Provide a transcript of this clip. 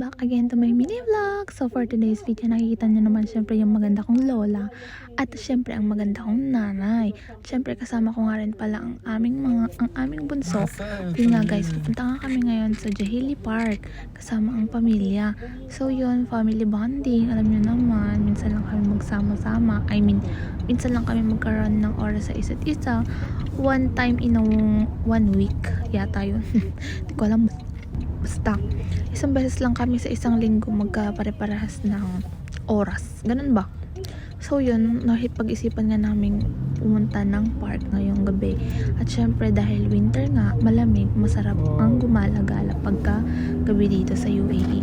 back again to my mini vlog. So for today's video, nakikita nyo naman syempre yung maganda kong lola at syempre ang maganda kong nanay. Syempre kasama ko nga rin pala ang aming bunso. Yun nga guys, pupunta nga kami ngayon sa Jahili Park kasama ang pamilya. So yun, family bonding, alam nyo naman, minsan lang kami magsama-sama. Minsan lang kami magkaroon ng oras sa isa't isa. One time in a 1 week yata yun. Hindi ko alam, basta isang beses lang kami sa isang linggo magkapare-parehas ng oras, ganun ba? So yun, pag-isipan nga namin pumunta ng park ngayong gabi. At syempre dahil winter nga, malamig, masarap ang gumala-gala pagka gabi dito sa UAE.